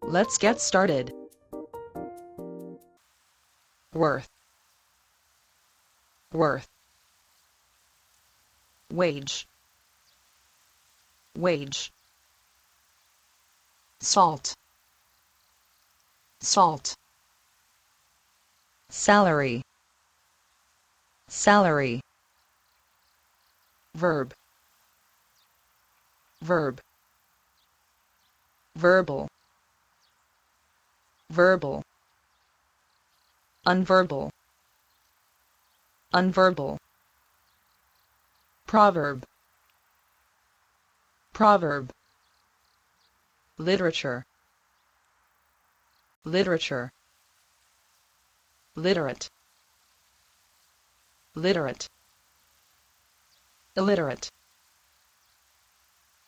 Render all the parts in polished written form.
Let's get started. Worth, worth. Wage, wage. Salt, salt. Salary, salary. Verb, verb. Verbal, verbal. Unverbal, unverbal. Proverb, proverb. Literature, literature. Literate, literate. Illiterate,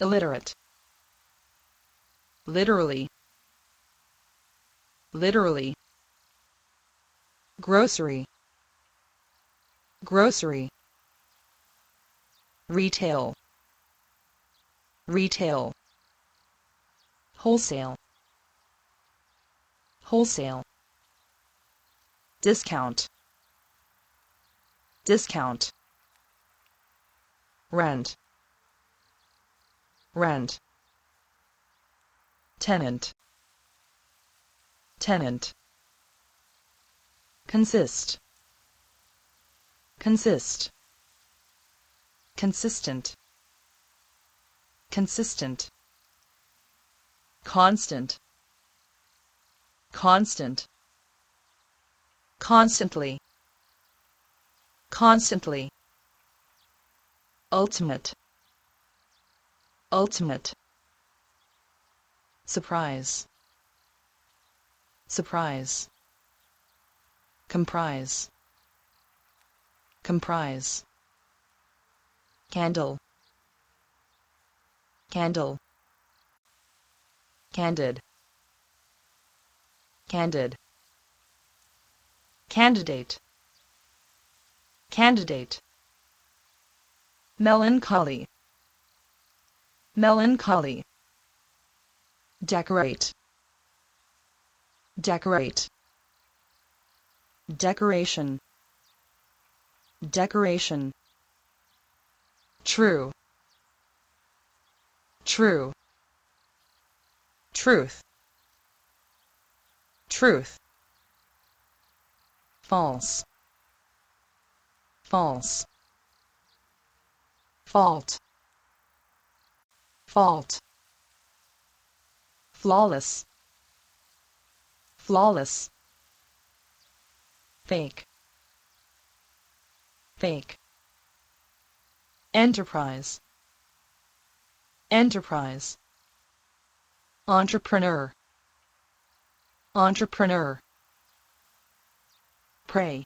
illiterate. Literally, literally. Grocery, grocery. Retail, retail. Wholesale, wholesale. Discount, discount. Rent, rent. Tenant, tenant. Consist, consist. Consistent, consistent. Constant, constant. Constantly, constantly. Ultimate, ultimate. Surprise, surprise. Comprise, comprise. Candle, candle. Candid, candid. Candidate, candidate. Melancholy, melancholy. Decorate, decorate. Decoration, decoration. True, true. Truth, truth. False, false. Fault, fault. Flawless, flawless. Fake, fake. Enterprise, enterprise. Entrepreneur, entrepreneur. Pray,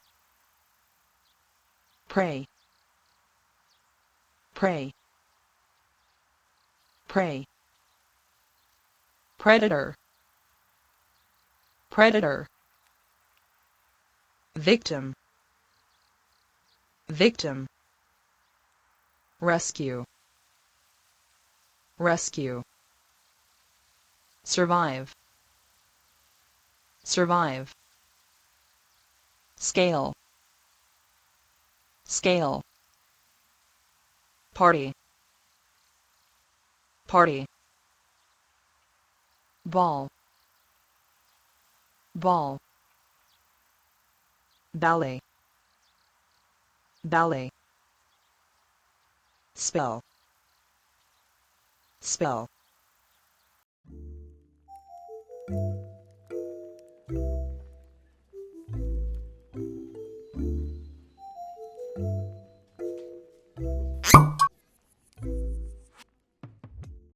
pray, pray, pray. Predator, predator. Victim, victim. Rescue, rescue. Survive, survive. Scale, scale. Party, party. Ball, ball. Ballet, ballet. Spell, spell.